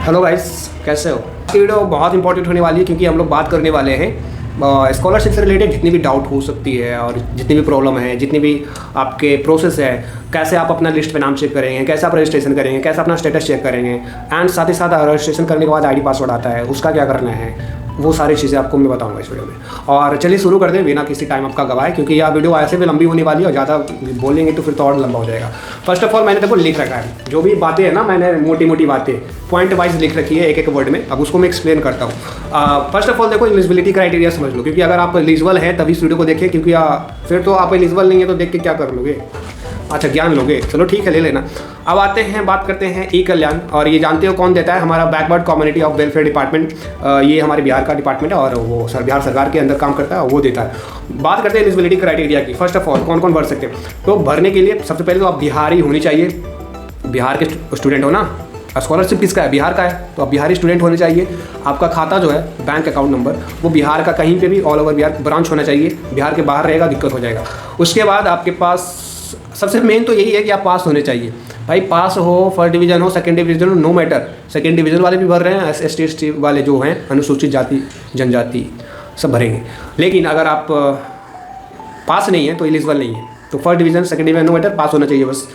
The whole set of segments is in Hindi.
हेलो गाइस, कैसे हो। ये वीडियो बहुत इंपॉर्टेंट होने वाली है क्योंकि हम लोग बात करने वाले हैं स्कॉलरशिप से रिलेटेड जितनी भी डाउट हो सकती है और जितनी भी प्रॉब्लम है, जितनी भी आपके प्रोसेस है, कैसे आप अपना लिस्ट पे नाम चेक करेंगे, कैसे आप रजिस्ट्रेशन करेंगे, कैसे अपना स्टेटस चेक करेंगे, एंड साथ ही साथ रजिस्ट्रेशन करने के बाद आईडी पासवर्ड आता है, उसका क्या करना है, वो सारी चीज़ें आपको मैं बताऊंगा इस वीडियो में। और चलिए शुरू कर दें बिना किसी टाइम आपका गवाए, क्योंकि यह वीडियो ऐसे भी लंबी होने वाली है और ज़्यादा बोलेंगे तो फिर तो और लंबा हो जाएगा। फर्स्ट ऑफ ऑल मैंने देखो लिख रखा है, जो भी बातें हैं ना, मैंने मोटी मोटी बातें पॉइंट वाइज लिख रखी है एक एक वर्ड में। अब उसको मैं एक्सप्लेन करता हूँ। फर्स्ट ऑफ ऑल देखो एलिजिबिलिटी क्राइटेरिया समझ लो, क्योंकि अगर आप एलिजिबल है तभी इस वीडियो को देखें, क्योंकि फिर तो आप एलिजिबल नहीं है तो देख के क्या कर लोगे, अच्छा ज्ञान लोगे, चलो ठीक है ले लेना। अब आते हैं, बात करते हैं ई कल्याण, और ये जानते हो कौन देता है, हमारा backward community of welfare department. ये हमारे बिहार का डिपार्टमेंट है और वो बिहार सरकार के अंदर काम करता है, वो देता है। बात करते हैं एलिजिबिलिटी क्राइटेरिया की। फर्स्ट ऑफ ऑल कौन कौन भर सकते हैं, तो भरने के लिए सबसे पहले तो आप बिहारी होनी चाहिए, बिहार के स्टूडेंट हो ना। स्कॉलरशिप किसका है, बिहार का है, तो आप बिहारी स्टूडेंट होने चाहिए। आपका खाता जो है बैंक अकाउंट नंबर वो बिहार का कहीं पे भी ऑल ओवर बिहार ब्रांच होना चाहिए, बिहार के बाहर रहेगा दिक्कत हो जाएगा। उसके बाद आपके पास सबसे मेन तो यही है कि आप पास होने चाहिए भाई, पास हो, फर्स्ट डिवीजन हो, सेकंड डिवीजन हो, नो मैटर। सेकंड डिवीजन वाले भी भर रहे हैं, ST वाले जो हैं अनुसूचित जाति जनजाति सब भरेंगे। लेकिन अगर आप पास नहीं है तो एलिजिबल नहीं है, तो first division second division no matter, pass होना चाहिए बस,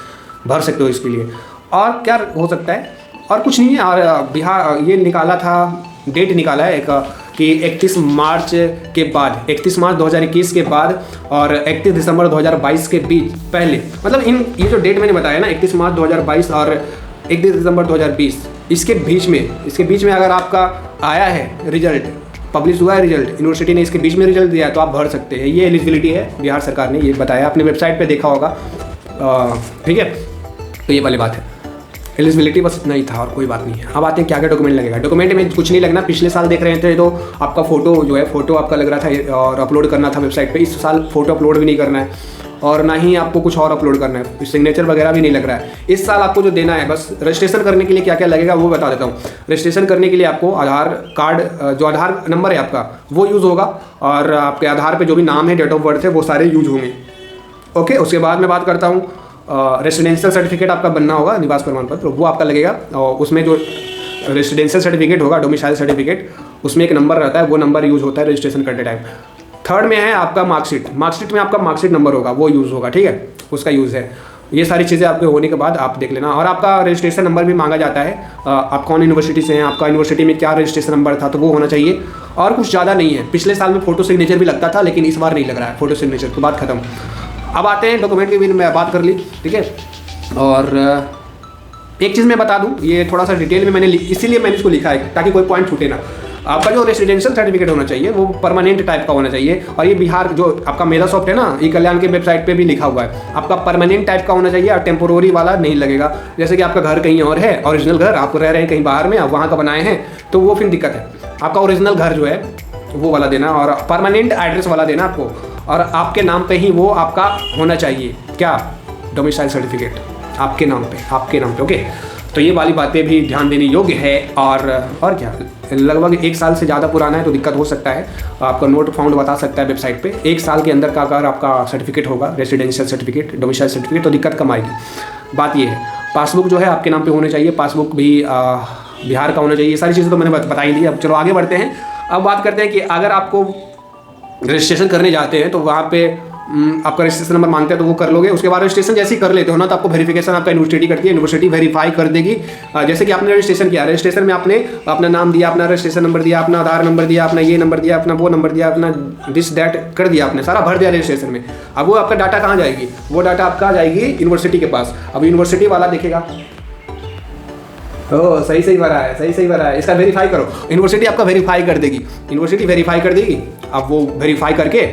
भर सकते हो इसके लिए। और क्या हो सकता है, और कुछ नहीं है। और बिहार ये निकाला था, डेट निकाला है एक कि 31 मार्च के बाद, 31 मार्च 2021 के बाद और 31 दिसंबर 2022 के बीच पहले, मतलब ये जो डेट मैंने बताया ना 31 मार्च 2022 और 31 दिसंबर 2020, इसके बीच में अगर आपका आया है रिजल्ट, पब्लिश हुआ है रिजल्ट, यूनिवर्सिटी ने इसके बीच में रिजल्ट दिया है तो आप भर सकते हैं। ये एलिजिबिलिटी है, बिहार सरकार ने ये बताया, अपने वेबसाइट पर देखा होगा, ठीक है। तो ये वाली बात है, एलिजिबिलिटी बस इतना ही था और कोई बात नहीं है। अब आते हैं क्या क्या डॉक्यूमेंट लगेगा। डॉक्यूमेंट में कुछ नहीं लगना, पिछले साल देख रहे थे तो आपका फोटो जो है, फोटो आपका लग रहा था और अपलोड करना था वेबसाइट पे। इस साल फोटो अपलोड भी नहीं करना है और ना ही आपको कुछ और अपलोड करना है, सिग्नेचर वगैरह भी नहीं लग रहा है। इस साल आपको जो देना है बस रजिस्ट्रेशन करने के लिए क्या क्या लगेगा वो बता देता हूँ। रजिस्ट्रेशन करने के लिए आपको आधार कार्ड, जो आधार नंबर है आपका वो यूज़ होगा, और आपके आधार पर जो भी नाम है, डेट ऑफ बर्थ है, वो सारे यूज होंगे। ओके, उसके बाद मैं बात करता हूँ रेसिडेंशियल सर्टिफिकेट आपका बनना होगा, निवास प्रमाण पत्र, वो आपका लगेगा। और उसमें जो रेसिडेंशियल सर्टिफिकेट होगा, डोमिसाइल सर्टिफिकेट, उसमें एक नंबर रहता है, वो नंबर यूज़ होता है रजिस्ट्रेशन करते टाइम। थर्ड में है आपका मार्कशीट, मार्कशीट में आपका मार्कशीट नंबर होगा, वो यूज़ होगा, ठीक है, उसका यूज़ है। ये सारी चीज़ें आपके होने के बाद आप देख लेना। और आपका रजिस्ट्रेशन नंबर भी मांगा जाता है, आप कौन यूनिवर्सिटी से हैं, आपका यूनिवर्सिटी में क्या रजिस्ट्रेशन नंबर था, तो वो होना चाहिए। और कुछ ज़्यादा नहीं है, पिछले साल में फोटो सिग्नेचर भी लगता था लेकिन इस बार नहीं लग रहा है फोटो सिग्नेचर, तो बात खत्म। अब आते हैं डॉक्यूमेंट की भी मैं बात कर ली, ठीक है। और एक चीज़ मैं बता दूं, ये थोड़ा सा डिटेल में मैंने इसीलिए मैंने इसको लिखा है ताकि कोई पॉइंट छूटे ना। आपका जो रेसिडेंशियल सर्टिफिकेट होना चाहिए वो परमानेंट टाइप का होना चाहिए, और ये बिहार जो आपका मेधा सॉफ्ट है ना, ई कल्याण के वेबसाइट पे भी लिखा हुआ है, आपका परमानेंट टाइप का होना चाहिए और टेम्पोररी वाला नहीं लगेगा। जैसे कि आपका घर कहीं और है, ओरिजिनल घर आप रह रहे हैं कहीं बाहर में, आप वहाँ का बनाए हैं, तो वो फिर दिक्कत है। आपका ओरिजिनल घर जो है वो वाला देना, और परमानेंट एड्रेस वाला देना आपको, और आपके नाम पे ही वो आपका होना चाहिए, क्या, डोमिसाइल सर्टिफिकेट आपके नाम पे, ओके। तो ये वाली बातें भी ध्यान देने योग्य है। और क्या, लगभग 1 साल से ज़्यादा पुराना है तो दिक्कत हो सकता है, आपका नोट फाउंड बता सकता है वेबसाइट पे। 1 साल के अंदर का अगर आपका सर्टिफिकेट होगा, रेसिडेंशियल सर्टिफिकेट, डोमिसाइल सर्टिफिकेट, तो दिक्कत कम आएगी। बात ये है, पासबुक जो है आपके नाम पे होने चाहिए, पासबुक भी बिहार का होना चाहिए। ये सारी चीज़ें तो मैंने बताई दी। अब चलो आगे बढ़ते हैं। अब बात करते हैं कि अगर आपको रजिस्ट्रेशन करने जाते हैं तो वहाँ पे आपका रजिस्ट्रेशन नंबर मांगते हैं, तो वो कर लोगे। उसके बाद रजिस्ट्रेशन जैसे ही कर लेते हो ना, तो आपको वेरिफिकेशन आपका यूनिवर्सिटी करती है, यूनिवर्सिटी वेरीफाई कर देगी। जैसे कि आपने रजिस्ट्रेशन किया, रजिस्ट्रेशन में आपने अपना नाम दिया, अपना रजिस्ट्रेशन नंबर दिया, अपना आधार नंबर दिया, अपना ये नंबर दिया, अपना वो नंबर दिया, अपना दिस दैट कर दिया, आपने सारा भर दिया रजिस्ट्रेशन में। अब वो आपका डाटा कहाँ जाएगी, वो डाटा आपका जाएगी यूनिवर्सिटी के पास। अब यूनिवर्सिटी वाला देखेगा, ओ सही भरा है, इसका वेरीफाई करो। यूनिवर्सिटी आपका वेरीफाई कर देगी, अब वो वेरीफाई करके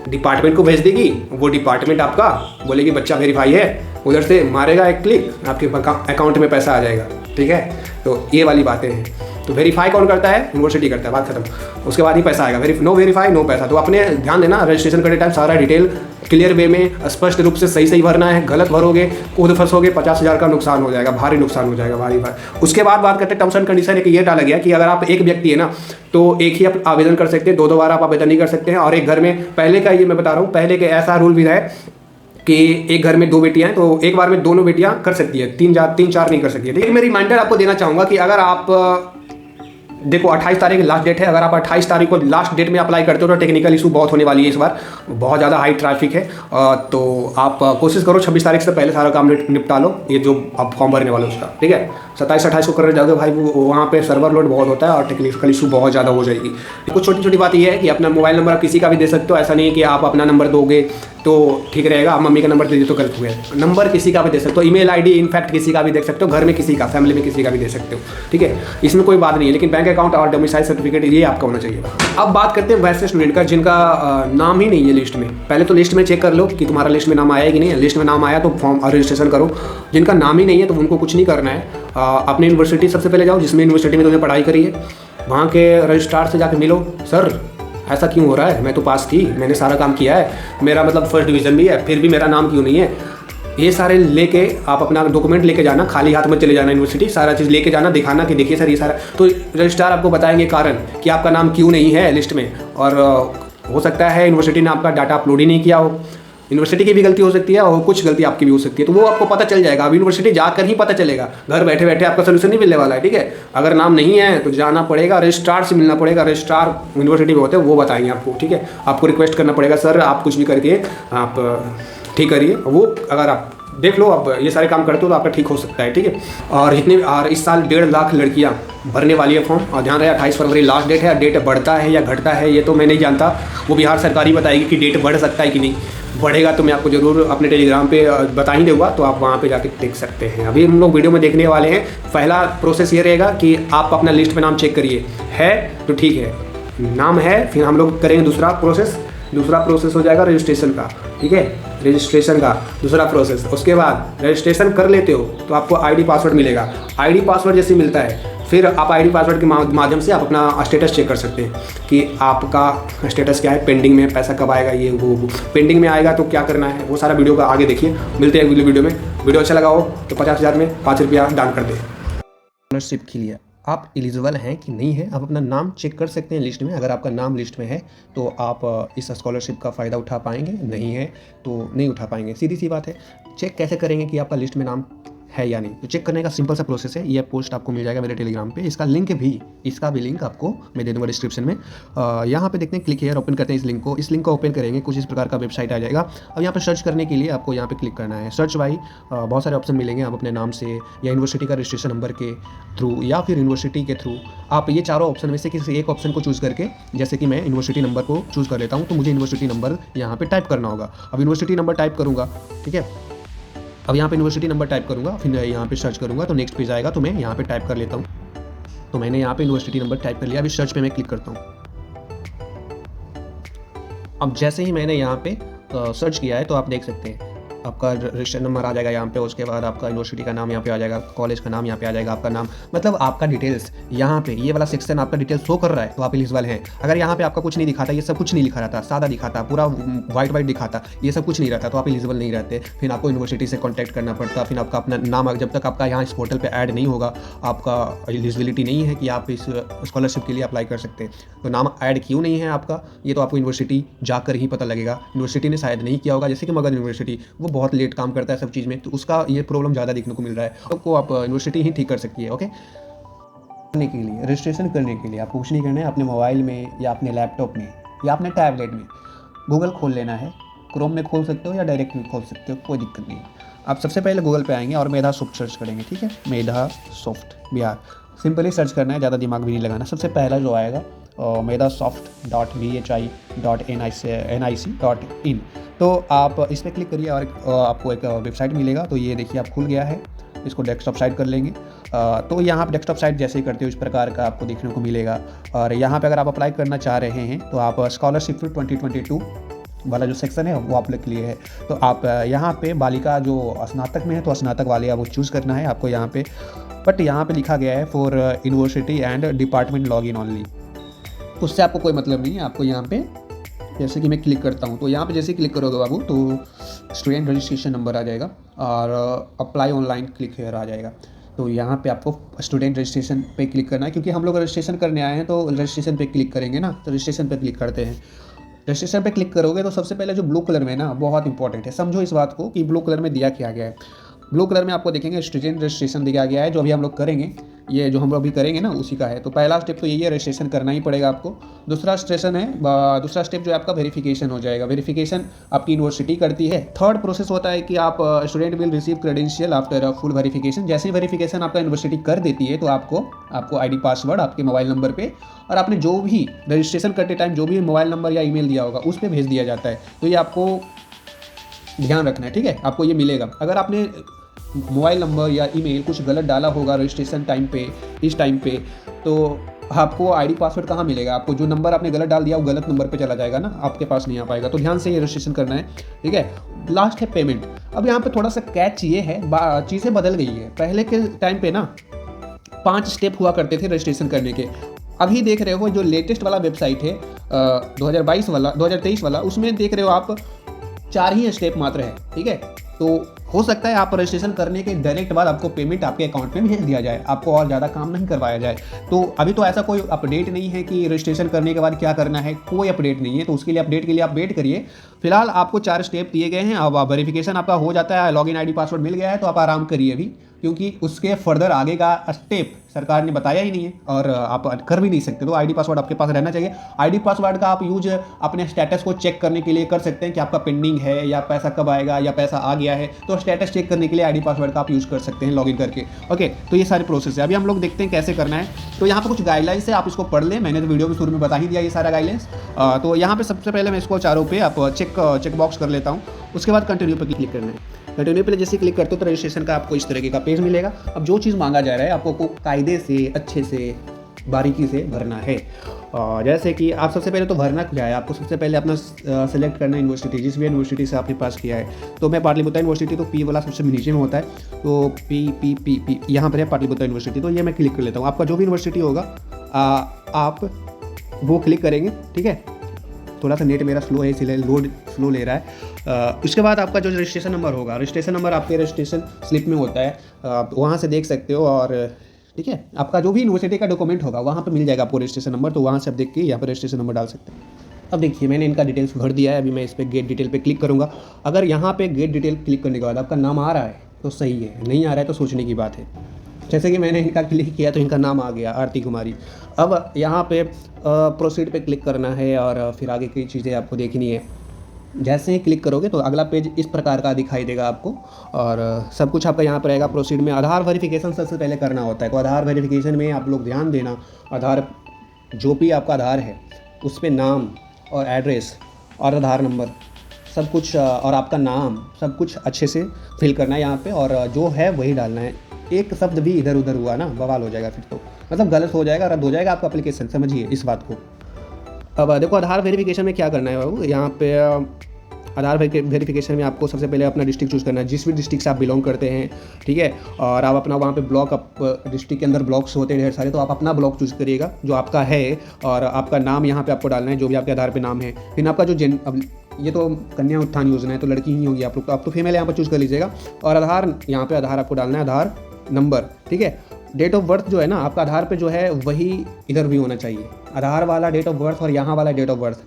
डिपार्टमेंट को भेज देगी, वो डिपार्टमेंट आपका बोलेगी बच्चा वेरीफाई है, उधर से मारेगा एक क्लिक, आपके अकाउंट में पैसा आ जाएगा, ठीक है। तो ये वाली बातें हैं। तो वेरीफाई कौन करता है, यूनिवर्सिटी करता है, बात खत्म। उसके बाद ही पैसा आएगा, नो वेरीफाई नो पैसा। तो अपने ध्यान देना, रजिस्ट्रेशन करते टाइम सारा डिटेल क्लियर वे में स्पष्ट रूप से सही भरना है। गलत भरोगे, खुद फंसोगे, 50,000 का नुकसान हो जाएगा, भारी नुकसान हो जाएगा, भारी। उसके बाद बात करते हैं टर्म्स एंड कंडीशन। एक ये डाला गया कि अगर आप एक व्यक्ति है ना, तो एक ही आप आवेदन कर सकते हैं, 2 बार आप आवेदन नहीं कर सकते हैं। और एक घर में, पहले का ये मैं बता रहा हूँ, पहले के ऐसा रूल भी है कि एक घर में 2 बेटियां हैं तो एक बार में दोनों बेटियां कर सकती है, 3-4 नहीं कर सकती है। लेकिन मैं रिमाइंडर आपको देना चाहूँगा कि अगर आप देखो 28 तारीख लास्ट डेट है, अगर आप 28 तारीख को लास्ट डेट में अप्लाई करते हो तो टेक्निकल इशू बहुत होने वाली है इस बार, बहुत ज़्यादा हाई ट्रैफिक है। तो आप कोशिश करो 26 तारीख से पहले सारा काम निपटा लो, ये जो आप फॉर्म भरने वाले हो उसका, ठीक है। 27-28 को करने जाओगे भाई, वो वहाँ पे सर्वर लोड बहुत होता है और टेक्निकल इशू बहुत ज़्यादा हो जाएगी। कुछ छोटी छोटी बात ये है कि अपना मोबाइल नंबर आप किसी का भी दे सकते हो, ऐसा नहीं कि आप अपना नंबर दोगे तो ठीक रहेगा, आप मम्मी का नंबर दे दिए तो गलत हुआ है। नंबर किसी का भी दे सकते हो, ईमेल आईडी इनफैक्ट किसी का भी दे सकते हो, घर में किसी का, फैमिली में किसी का भी दे सकते हो, ठीक है, इसमें कोई बात नहीं है। लेकिन बैंक अकाउंट और डोमिसाइल सर्टिफिकेट ये आपका होना चाहिए। अब बात करते हैं वैसे स्टूडेंट का जिनका नाम ही नहीं है लिस्ट में। पहले तो लिस्ट में चेक कर लो कि तुम्हारा लिस्ट में नाम आया है कि नहीं। लिस्ट में नाम आया तो फॉर्म रजिस्ट्रेशन करो। जिनका नाम ही नहीं है तो उनको कुछ नहीं करना है, अपनी यूनिवर्सिटी सबसे पहले जाओ जिसमें यूनिवर्सिटी में तुमने पढ़ाई करी है, वहाँ के रजिस्ट्रार से जाकर मिलो। सर ऐसा क्यों हो रहा है, मैं तो पास थी, मैंने सारा काम किया है, मेरा मतलब फर्स्ट डिवीज़न भी है, फिर भी मेरा नाम क्यों नहीं है। ये सारे लेके आप अपना डॉक्यूमेंट लेके जाना, खाली हाथ में चले जाना यूनिवर्सिटी, सारा चीज़ लेके जाना, दिखाना कि देखिए सर ये सारा। तो रजिस्ट्रार आपको बताएंगे कारण कि आपका नाम क्यों नहीं है लिस्ट में। और हो सकता है यूनिवर्सिटी ने आपका डाटा अपलोड ही नहीं किया हो, यूनिवर्सिटी की भी गलती हो सकती है और कुछ गलती आपकी भी हो सकती है, तो वो आपको पता चल जाएगा। अब यूनिवर्सिटी जाकर ही पता चलेगा, घर बैठे बैठे आपका सोल्यूशन नहीं मिलने वाला है, ठीक है। अगर नाम नहीं है तो जाना पड़ेगा, रजिस्ट्रार से मिलना पड़ेगा। रजिस्ट्रार यूनिवर्सिटी में होते हैं, वो बताएंगे आपको, ठीक है। आपको रिक्वेस्ट करना पड़ेगा सर आप कुछ भी करके आप ठीक करिए, वो अगर आप देख लो, आप ये सारे काम करते हो तो आपका ठीक हो सकता है, ठीक है। और इस साल 1.5 लाख लड़कियां भरने वाली है फॉर्म, और ध्यान रहे 28 फरवरी लास्ट डेट है। डेट बढ़ता है या घटता है ये तो मैं नहीं जानता, वो बिहार सरकार ही बताएगी कि डेट बढ़ सकता है कि नहीं। बढ़ेगा तो मैं आपको ज़रूर अपने टेलीग्राम पे बता ही दूँगा, तो आप वहाँ पे जाके देख सकते हैं। अभी हम लोग वीडियो में देखने वाले हैं, पहला प्रोसेस ये रहेगा कि आप अपना लिस्ट में नाम चेक करिए, है तो ठीक है, नाम है, फिर हम लोग करेंगे दूसरा प्रोसेस हो जाएगा रजिस्ट्रेशन का, ठीक है, रजिस्ट्रेशन का दूसरा प्रोसेस। उसके बाद रजिस्ट्रेशन कर लेते हो तो आपको आईडी पासवर्ड मिलेगा। आईडी पासवर्ड जैसे मिलता है फिर आप आईडी पासवर्ड के माध्यम से आप अपना स्टेटस चेक कर सकते हैं कि आपका स्टेटस क्या है, पेंडिंग में, पैसा कब आएगा, ये वो पेंडिंग में आएगा तो क्या करना है, वो सारा वीडियो का आगे देखिए। मिलते हैं अगले वीडियो में। वीडियो अच्छा लगा हो तो 50,000 में 5 रुपया दान कर दें। स्कॉलरशिप के लिए आप एलिजिबल हैं कि नहीं है, आप अपना नाम चेक कर सकते हैं लिस्ट में। अगर आपका नाम लिस्ट में है तो आप इस स्कॉलरशिप का फ़ायदा उठा पाएंगे, नहीं है तो नहीं उठा पाएंगे, सीधी सी बात है। चेक कैसे करेंगे कि आपका लिस्ट में नाम है या नहीं, तो चेक करने का सिंपल सा प्रोसेस है। ये पोस्ट आपको मिल जाएगा मेरे टेलीग्राम पे, इसका भी लिंक आपको मैं दे दूँगा डिस्क्रिप्शन में। यहाँ पे देखते हैं, क्लिक हेयर, ओपन करते हैं इस लिंक को ओपन करेंगे, कुछ इस प्रकार का वेबसाइट आ जाएगा। अब यहाँ पे सर्च करने के लिए आपको यहाँ पे क्लिक करना है, सर्च बाई, बहुत सारे ऑप्शन मिलेंगे। आप अपने नाम से या यूनिवर्सिटी का रजिस्ट्रेशन नंबर के थ्रू या फिर यूनिवर्सिटी के थ्रू आप ये चारों ऑप्शन में से किसी एक ऑप्शन को चूज़ करके, जैसे कि मैं यूनिवर्सिटी नंबर को चूज़ कर लेता हूँ, तो मुझे यूनिवर्सिटी नंबर यहाँ पे टाइप करना होगा। अब यूनिवर्सिटी नंबर टाइप करूँगा, ठीक है। अब यहाँ पे यूनिवर्सिटी नंबर टाइप करूँगा, फिर यहाँ पे सर्च करूँगा तो नेक्स्ट पेज आएगा, तो मैं यहाँ पे टाइप कर लेता हूँ। तो मैंने यहाँ पे यूनिवर्सिटी नंबर टाइप कर लिया, अभी सर्च पे मैं क्लिक करता हूँ। अब जैसे ही मैंने यहाँ पे सर्च किया है तो आप देख सकते हैं आपका रजिस्टर नंबर आ जाएगा यहाँ पे, उसके बाद आपका यूनिवर्सिटी का नाम यहाँ पे आ जाएगा, कॉलेज का नाम यहाँ पे आ जाएगा, आपका नाम मतलब आपका डिटेल्स यहाँ पे, ये वाला सेक्शन आपका डिटेल्स शो कर रहा है तो आप एलिजिबल हैं। अगर यहाँ पे आपका कुछ नहीं दिखाता, ये सब कुछ नहीं लिखा रहता, सादा दिखाता, पूरा वाइट दिखाता, ये सब कुछ नहीं रहता तो आप एलिजिबल नहीं रहते। फिर आपको यूनिवर्सिटी से कॉन्टैक्ट करना पड़ता, फिर आपका अपना नाम, जब तक आपका यहाँ इस पोर्टल पर ऐड नहीं होगा, आपका एलिजिबिलिटी नहीं है कि आप इस स्कॉलरशिप के लिए अप्लाई कर सकते हैं। तो नाम ऐड क्यों नहीं है आपका, ये तो आपको यूनिवर्सिटी जाकर ही पता लगेगा। यूनिवर्सिटी ने शायद नहीं किया होगा, जैसे कि मगध यूनिवर्सिटी, वो बहुत लेट काम करता है सब चीज़ में, तो उसका ये प्रॉब्लम ज़्यादा देखने को मिल रहा है। तो आप यूनिवर्सिटी ही ठीक कर सकती है। ओके, करने के लिए, रजिस्ट्रेशन करने के लिए आपको कुछ नहीं करना है, अपने मोबाइल में या अपने लैपटॉप में या अपने टैबलेट में गूगल खोल लेना है। क्रोम में खोल सकते हो या डायरेक्ट में खोल सकते हो, कोई दिक्कत नहीं है। आप सबसे पहले गूगल पे आएंगे और मेधा सॉफ्ट सर्च करेंगे, ठीक है, मेधा सॉफ्ट बिहार, सिंपली सर्च करना है, ज़्यादा दिमाग भी नहीं लगाना। सबसे पहला जो आएगा medasoft.bhi.nic.in, तो आप इस पर क्लिक करिए और आपको एक वेबसाइट मिलेगा। तो ये देखिए आप खुल गया है, इसको डेस्कटॉप साइट कर लेंगे। तो यहाँ पर डेस्कटॉप साइट जैसे ही करते हो इस प्रकार का आपको देखने को मिलेगा। और यहाँ पे अगर आप अप्लाई करना चाह रहे हैं तो आप स्कॉलरशिप 2022 वाला जो सेक्शन है वो आप लोग के लिए है। तो आप यहाँ पे बालिका जो स्नातक में है तो स्नातक वाले आपको चूज़ करना है आपको यहाँ पे, बट यहाँ पे लिखा गया है for university and department log in only, उससे आपको कोई मतलब नहीं है। आपको यहाँ पे जैसे कि मैं क्लिक करता हूँ तो यहाँ पे जैसे क्लिक करोगे बाबू तो स्टूडेंट रजिस्ट्रेशन नंबर आ जाएगा और अप्लाई ऑनलाइन क्लिक हेयर आ जाएगा। तो यहाँ पे आपको स्टूडेंट रजिस्ट्रेशन पे क्लिक करना है, क्योंकि हम लोग रजिस्ट्रेशन करने आए हैं तो रजिस्ट्रेशन पे क्लिक करेंगे ना, तो रजिस्ट्रेशन पे क्लिक करते हैं। रजिस्ट्रेशन पे क्लिक करोगे तो सबसे पहले जो ब्लू कलर में ना बहुत इंपॉर्टेंट है, समझो इस बात को कि ब्लू कलर में दिया क्या गया है। ब्लू कलर में आपको देखेंगे स्टूडेंट रजिस्ट्रेशन दिया गया है, जो अभी हम लोग करेंगे, ये जो हम लोग अभी करेंगे ना उसी का है। तो पहला स्टेप तो यही है, रजिस्ट्रेशन करना ही पड़ेगा आपको। दूसरा स्टेप जो है आपका वेरिफिकेशन हो जाएगा। वेरिफिकेशन आपकी यूनिवर्सिटी करती है। थर्ड प्रोसेस होता है कि आप student will receive credential after full verification. जैसे ही वेरिफिकेशन आपका यूनिवर्सिटी कर देती है तो आपको आईडी पासवर्ड आपके मोबाइल नंबर पे, और आपने जो भी रजिस्ट्रेशन करते टाइम जो भी मोबाइल नंबर या ईमेल दिया होगा उस पर भेज दिया जाता है। तो ये आपको ध्यान रखना है, ठीक है। आपको ये मिलेगा। अगर आपने मोबाइल नंबर या ईमेल कुछ गलत डाला होगा रजिस्ट्रेशन टाइम पे, इस टाइम पे, तो आपको आईडी पासवर्ड कहाँ मिलेगा? आपको जो नंबर आपने गलत डाल दिया वो गलत नंबर पे चला जाएगा ना, आपके पास नहीं आ पाएगा। तो ध्यान से ये रजिस्ट्रेशन करना है, ठीक है। लास्ट है पेमेंट। अब यहाँ पे थोड़ा सा कैच ये है, चीज़ें बदल गई है। पहले के टाइम पे ना 5 स्टेप हुआ करते थे रजिस्ट्रेशन करने के। अभी देख रहे हो जो लेटेस्ट वाला वेबसाइट है 2023 वाला, उसमें देख रहे हो आप 4 ही स्टेप मात्र है, ठीक है। तो हो सकता है आप रजिस्ट्रेशन करने के डायरेक्ट बाद आपको पेमेंट आपके अकाउंट में भेज दिया जाए, आपको और ज़्यादा काम नहीं करवाया जाए। तो अभी तो ऐसा कोई अपडेट नहीं है कि रजिस्ट्रेशन करने के बाद क्या करना है, कोई अपडेट नहीं है। तो उसके लिए अपडेट के लिए आप वेट करिए। फिलहाल आपको 4 स्टेप दिए गए हैं। अब वेरिफिकेशन आपका हो जाता है, लॉगिन आईडी पासवर्ड मिल गया है, तो आप आराम करिए अभी, क्योंकि उसके फर्दर आगे का स्टेप सरकार ने बताया ही नहीं है और आप कर भी नहीं सकते। तो आईडी पासवर्ड आपके पास रहना चाहिए। आईडी पासवर्ड का आप यूज अपने स्टेटस को चेक करने के लिए कर सकते हैं कि आपका पेंडिंग है या पैसा कब आएगा या पैसा आ गया है। तो स्टेटस चेक करने के लिए आईडी पासवर्ड का आप यूज़ कर सकते हैं लॉगिन करके। ओके, तो ये सारे प्रोसेस है। अभी हम लोग देखते हैं कैसे करना है। तो यहाँ पर कुछ गाइडलाइंस है, आप इसको पढ़ लें। मैंने तो वीडियो के शुरू में बता ही दिया ये सारा गाइडलाइंस। तो यहाँ पर सबसे पहले मैं इसको चारों पे आप चेक बॉक्स कर लेता हूँ। उसके बाद कंटिन्यू पर क्लिक करना है। कंटिन्यू पे जैसे क्लिक करते हो तो रजिस्ट्रेशन का आपको इस तरीके का पेज मिलेगा। अब जो चीज़ मांगा जा रहा है आपको कायदे से, अच्छे से, बारीकी से भरना है। जैसे कि आप सबसे पहले तो भरना क्या है, आपको सबसे पहले अपना सेलेक्ट करना है यूनिवर्सिटी, जिस भी यूनिवर्सिटी से आपने पास किया है। तो मैं पाटलिपुत्र यूनिवर्सिटी, तो पी वाला सबसे नीचे में होता है, तो पी यहाँ पर है पाटलिपुत्र यूनिवर्सिटी। तो ये मैं क्लिक कर लेता हूँ। आपका जो भी यूनिवर्सिटी होगा आप वो क्लिक करेंगे, ठीक है। थोड़ा सा नेट मेरा स्लो है इसलिए लोड स्लो ले रहा है। उसके बाद आपका जो रजिस्ट्रेशन नंबर होगा, रजिस्ट्रेशन नंबर आपके रजिस्ट्रेशन स्लिप में होता है, आप वहाँ से देख सकते हो। और ठीक है, आपका जो भी यूनिवर्सिटी का डॉक्यूमेंट होगा वहाँ पे मिल जाएगा आपको रजिस्ट्रेशन नंबर। तो वहाँ से आप देख के यहाँ पर रजिस्ट्रेशन नंबर डाल सकते हैं। अब देखिए मैंने इनका डिटेल्स भर दिया है। अभी मैं इस पर गेट डिटेल पे क्लिक करूँगा। अगर यहाँ पे गेट डिटेल क्लिक करने के बाद आपका नाम आ रहा है तो सही है, नहीं आ रहा है तो सोचने की बात है। जैसे कि मैंने इनका क्लिक किया तो इनका नाम आ गया, आरती कुमारी। अब यहाँ पे प्रोसीड पे क्लिक करना है और फिर आगे की चीज़ें आपको देखनी है। जैसे ही क्लिक करोगे तो अगला पेज इस प्रकार का दिखाई देगा आपको, और सब कुछ आपका यहाँ पर रहेगा। प्रोसीड में आधार वेरिफिकेशन सबसे पहले करना होता है। तो आधार वेरिफिकेशन में आप लोग ध्यान देना, आधार जो भी आपका आधार है उस पर नाम और एड्रेस और आधार नंबर सब कुछ और आपका नाम सब कुछ अच्छे से फिल करना है यहाँ पे, और जो है वही डालना है। एक शब्द भी इधर उधर हुआ ना बवाल हो जाएगा, फिर तो मतलब गलत हो जाएगा, रद्द हो जाएगा आपका एप्लीकेशन, समझिए इस बात को। अब देखो आधार वेरिफिकेशन में क्या करना है बाबू, यहाँ पे आधार वेरिफिकेशन में आपको सबसे पहले अपना डिस्ट्रिक्ट चूज़ करना है, जिस भी डिस्ट्रिक्ट से आप बिलोंग करते हैं, ठीक है। और आप अपना वहाँ पे ब्लॉक, डिस्ट्रिक्ट के अंदर ब्लॉक्स होते हैं ढेर सारे, तो आप अपना ब्लॉक चूज़ करिएगा जो आपका है, और आपका नाम यहाँ पे आपको डालना है जो भी आपके आधार पे नाम है। फिर आपका जो अब ये तो कन्या उत्थान योजना है तो लड़की ही होगी आप लोग, तो आप तो फीमेल यहाँ पर चूज़ कर लीजिएगा। और आधार यहाँ पे आधार आपको डालना है, आधार नंबर, ठीक है। डेट ऑफ बर्थ जो है ना आपका आधार पे जो है वही इधर भी होना चाहिए, आधार वाला डेट ऑफ बर्थ और यहाँ वाला डेट ऑफ बर्थ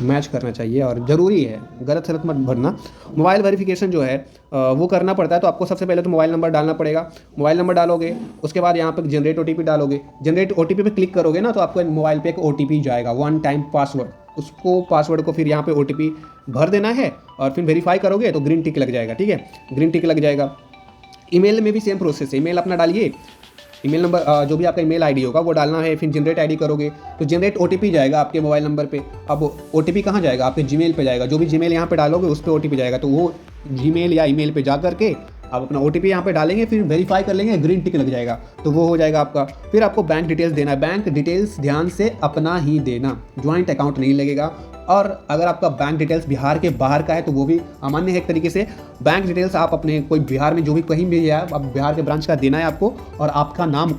मैच करना चाहिए, और ज़रूरी है, गलत सलत मत भरना। मोबाइल वेरिफिकेशन जो है वो करना पड़ता है। तो आपको सबसे पहले तो मोबाइल नंबर डालना पड़ेगा। मोबाइल नंबर डालोगे, उसके बाद यहाँ पे जनरेट ओटीपी डालोगे। जनरेट ओटीपी पे क्लिक करोगे ना तो आपको मोबाइल पे एक ओटीपी जाएगा, 1 टाइम पासवर्ड। उसको पासवर्ड को फिर यहाँ पे ओटीपी भर देना है और फिर वेरीफाई करोगे तो ग्रीन टिक लग जाएगा, ठीक है, ग्रीन टिक लग जाएगा। ईमेल में भी सेम प्रोसेस है, ईमेल अपना डालिए, ईमेल नंबर जो भी आपका ईमेल आईडी होगा वो डालना है। फिर जनरेट आईडी करोगे तो जनरेट ओटीपी जाएगा आपके मोबाइल नंबर पे। अब ओटीपी कहाँ जाएगा, आपके जीमेल पे जाएगा। जो भी जीमेल यहाँ पे डालोगे उस पर ओटीपी जाएगा, तो वो जीमेल या ईमेल पे जा करके आप अपना ओटीपी यहाँ पे डालेंगे, फिर वेरीफाई कर लेंगे, ग्रीन टिक लग जाएगा, तो वो हो जाएगा आपका। फिर आपको बैंक डिटेल्स देना है। बैंक डिटेल्स ध्यान से अपना ही देना, ज्वाइंट अकाउंट नहीं लगेगा। और अगर आपका बैंक डिटेल्स बिहार के बाहर का है तो वो भी अमान्य है एक तरीके से। बैंक डिटेल्स आप अपने कोई बिहार में जो भी कहीं भी है आप बिहार के ब्रांच का देना है आपको, और आपका नाम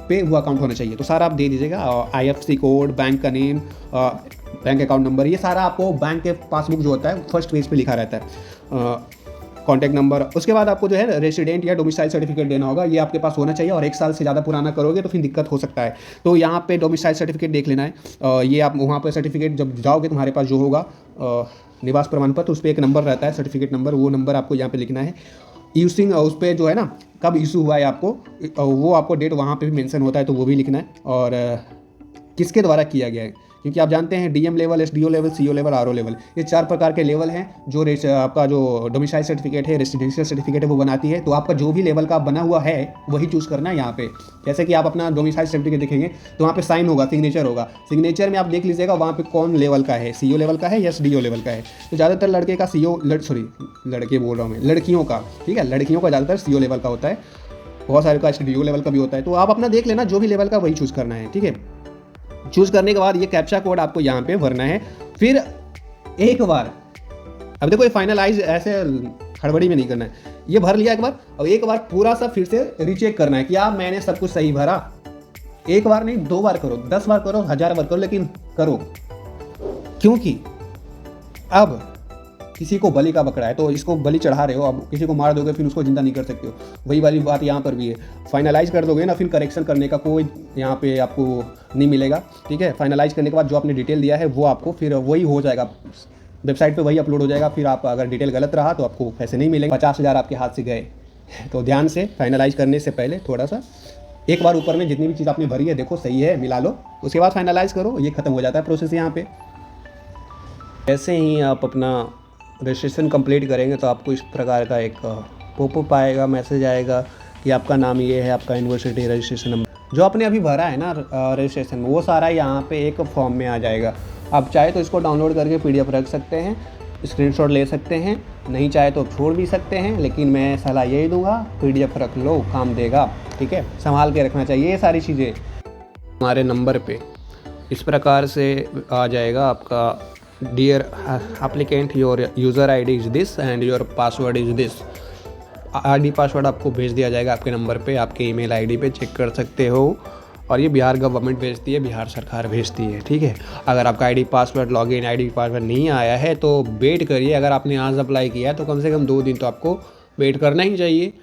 पे वो अकाउंट होना चाहिए, तो सारा आप दे दीजिएगा। IFSC कोड, बैंक का नेम, बैंक अकाउंट नंबर, ये सारा आपको बैंक के पासबुक जो होता है फर्स्ट पेज पे लिखा रहता है। कॉन्टैक्ट नंबर, उसके बाद आपको जो है रेसिडेंट या डोमिसाइल सर्टिफिकेट देना होगा, ये आपके पास होना चाहिए। और 1 साल से ज़्यादा पुराना करोगे तो फिर दिक्कत हो सकता है। तो यहाँ पे डोमिसाइल सर्टिफिकेट देख लेना है। ये आप वहाँ पर सर्टिफिकेट जब जाओगे तुम्हारे पास जो होगा निवास प्रमाण पत्र, उस पर एक नंबर रहता है सर्टिफिकेट नंबर, वो नंबर आपको यहाँ पे लिखना है। यूसिंग उस पर जो है ना कब इशू हुआ है आपको, वो आपको डेट वहाँ पे भी मेंशन होता है, तो वो भी लिखना है। और किसके द्वारा किया गया है, क्योंकि आप जानते हैं DM level, SDO level, CO level, RO level, ये 4 प्रकार के लेवल हैं जो आपका जो डोमिसाइल सर्टिफिकेट है, रेसिडेंशियल सर्टिफिकेट है, वो बनाती है। तो आपका जो भी लेवल का बना हुआ है वही चूज़ करना है यहाँ पे। जैसे कि आप अपना डोमिसाइल सर्टिफिकेट देखेंगे तो वहाँ पे साइन होगा, सिग्नेचर होगा। सिग्नेचर में आप देख लीजिएगा वहाँ पे कौन लेवल का है, सीओ लेवल का है या एसडीओ लेवल का है। तो ज़्यादातर लड़के का लड़के बोल रहा हूँ मैं, लड़कियों का, ठीक है, लड़कियों का ज़्यादातर सीओ लेवल का होता है, बहुत सारे का एसडीओ लेवल का भी होता है। तो आप अपना देख लेना, जो भी लेवल का वही चूज़ करना है, ठीक है। चूज़ करने के बाद ये कैप्चा कोड आपको यहाँ पे भरना है। फिर एक बार, अब देखो ये फाइनलाइज ऐसे हड़बड़ी में नहीं करना है, ये भर लिया एक बार, और एक बार पूरा सा फिर से रीचेक करना है कि आप मैंने सब कुछ सही भरा। एक बार नहीं, 2 बार करो, 10 बार करो, 1000 बार करो, लेकिन करो, क्योंकि अब किसी को बलि का बकरा है तो इसको बलि चढ़ा रहे हो, अब किसी को मार दोगे फिर उसको जिंदा नहीं कर सकते हो। वही वाली बात यहाँ पर भी है, फाइनलाइज कर दोगे ना फिर करेक्शन करने का कोई यहाँ पे आपको नहीं मिलेगा, ठीक है। फाइनलाइज करने के बाद जो आपने डिटेल दिया है वो आपको फिर वही हो जाएगा, वेबसाइट पे वही अपलोड हो जाएगा। फिर आप अगर डिटेल गलत रहा तो आपको पैसे नहीं मिलेंगे, 50,000 आपके हाथ से गए। तो ध्यान से फाइनलाइज करने से पहले थोड़ा सा एक बार ऊपर में जितनी भी चीज़ आपने भरी है देखो सही है, मिला लो, उसके बाद फाइनलाइज करो, ये खत्म हो जाता है प्रोसेस यहाँ पे। ऐसे ही आप अपना रजिस्ट्रेशन कंप्लीट करेंगे तो आपको इस प्रकार का एक पॉपअप आएगा, मैसेज आएगा कि आपका नाम ये है, आपका यूनिवर्सिटी रजिस्ट्रेशन नंबर, जो आपने अभी भरा है ना रजिस्ट्रेशन, वो सारा यहाँ पे एक फॉर्म में आ जाएगा। आप चाहे तो इसको डाउनलोड करके PDF रख सकते हैं, स्क्रीनशॉट ले सकते हैं, नहीं चाहे तो छोड़ भी सकते हैं, लेकिन मैं सलाह यही दूंगा PDF रख लो, काम देगा, ठीक है। संभाल के रखना चाहिए ये सारी चीज़ें। हमारे नंबर पे इस प्रकार से आ जाएगा आपका, dear applicant, your user ID is this and your password is this. ID password आपको भेज दिया जाएगा आपके नंबर पे, आपके ईमेल ID पे, चेक कर सकते हो। और ये बिहार गवर्नमेंट भेजती है, बिहार सरकार भेजती है, ठीक है। अगर आपका ID password, login ID password नहीं आया है तो वेट करिए। अगर आपने आज अप्लाई किया है तो कम से कम 2 दिन तो आपको वेट करना ही चाहिए।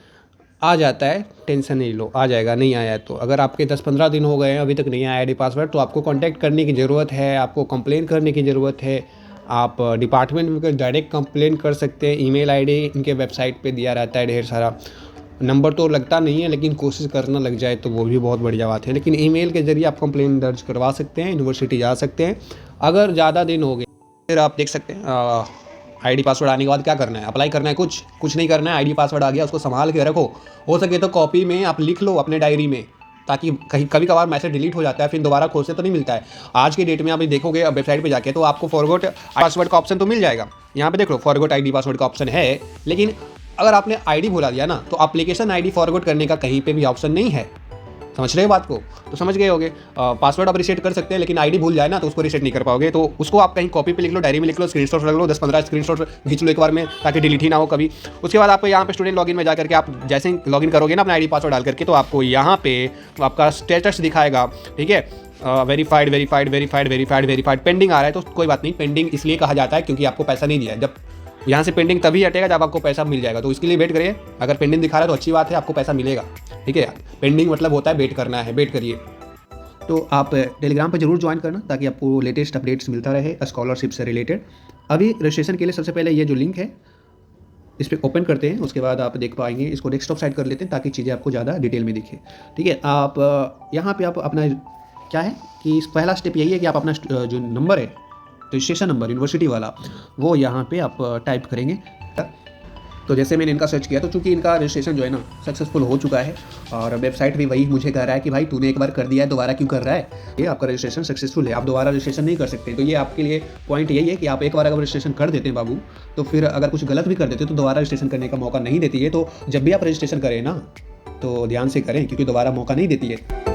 आ जाता है, टेंशन नहीं लो, आ जाएगा। नहीं आया है तो, अगर आपके 10-15 दिन हो गए हैं अभी तक नहीं आया ID पासवर्ड, तो आपको कांटेक्ट करने की ज़रूरत है, आपको कंप्लेन करने की ज़रूरत है। आप डिपार्टमेंट में डायरेक्ट कंप्लेन कर सकते हैं। ईमेल ID इनके वेबसाइट पे दिया रहता है ढेर सारा। नंबर तो लगता नहीं है, लेकिन कोशिश करना लग जाए तो वो भी बहुत बढ़िया बात है। लेकिन ईमेल के ज़रिए आप कंप्लेन दर्ज करवा सकते हैं, यूनिवर्सिटी जा सकते हैं। अगर ज़्यादा दिन हो गए फिर आप देख सकते हैं ID पासवर्ड आने के बाद क्या करना है, अप्लाई करना है, कुछ नहीं करना है। ID पासवर्ड आ गया, उसको संभाल के रखो, हो सके तो कॉपी में आप लिख लो अपने डायरी में, ताकि कभी कभार मैसेज डिलीट हो जाता है, फिर दोबारा खोलने तो नहीं मिलता है। आज के डेट में आप देखोगे वेबसाइट पे जाके तो आपको फॉरगॉट पासवर्ड का ऑप्शन तो मिल जाएगा। यहाँ पे देख लो फॉरगॉट ID पासवर्ड का ऑप्शन है, लेकिन अगर आपने ID भुला दिया ना तो एप्लीकेशन ID फॉरगॉट करने का कहीं पे भी ऑप्शन नहीं है। समझ रहे हो बात को? तो समझ गए होगे। पासवर्ड आप रीसेट कर सकते हैं, लेकिन ID भूल जाए ना तो उसको रीसेट नहीं कर पाओगे। तो उसको आप कहीं कॉपी पे लिख लो, डायरी में लिख लो, स्क्रीनशॉट रख लो, 10-15 स्क्रीनशॉट खींच लो एक बार में, ताकि डिलीट ही ना हो कभी। उसके बाद आपको यहाँ पे स्टूडेंट लॉगिन में जाकर के आप जैसे ही लॉगिन करोगे ना अपना ID पासवर्ड डाल करके, तो आपको यहाँ पे आपका स्टेटस दिखाएगा, ठीक है। Verified verified verified verified verified pending आ रहा है तो कोई बात नहीं। पेंडिंग इसलिए कहा जाता है क्योंकि आपको पैसा नहीं दिया है। जब यहाँ से पेंडिंग तभी हटेगा जब आपको पैसा मिल जाएगा, तो इसके लिए वेट करिए। अगर पेंडिंग दिखा रहा है तो अच्छी बात है, आपको पैसा मिलेगा, ठीक है। पेंडिंग मतलब होता है वेट करना है, वेट करिए। तो आप टेलीग्राम पर जरूर ज्वाइन करना ताकि आपको लेटेस्ट अपडेट्स मिलता रहे स्कॉलरशिप से रिलेटेड। अभी रजिस्ट्रेशन के लिए सबसे पहले ये जो लिंक है इस पर ओपन करते हैं, उसके बाद आप देख पाएंगे। इसको डेस्कटॉप साइड कर लेते हैं ताकि चीज़ें आपको ज़्यादा डिटेल में दिखे, ठीक है। आप यहाँ पे आप अपना क्या है कि पहला स्टेप यही है कि आप अपना जो नंबर है रजिस्ट्रेशन नंबर यूनिवर्सिटी वाला, वो यहाँ पे आप टाइप करेंगे। तो जैसे मैंने इनका सर्च किया तो चूंकि इनका रजिस्ट्रेशन जो है ना सक्सेसफुल हो चुका है, और वेबसाइट भी वही मुझे कह रहा है कि भाई तूने एक बार कर दिया है दोबारा क्यों कर रहा है, ये आपका रजिस्ट्रेशन सक्सेसफुल है, आप दोबारा रजिस्ट्रेशन नहीं कर सकते। तो ये आपके लिए पॉइंट यही है कि आप एक बार अगर रजिस्ट्रेशन कर देते हैं बाबू, तो फिर अगर कुछ गलत भी कर देते तो दोबारा रजिस्ट्रेशन करने का मौका नहीं देती है। तो जब भी आप रजिस्ट्रेशन करें ना तो ध्यान से करें, क्योंकि दोबारा मौका नहीं देती है।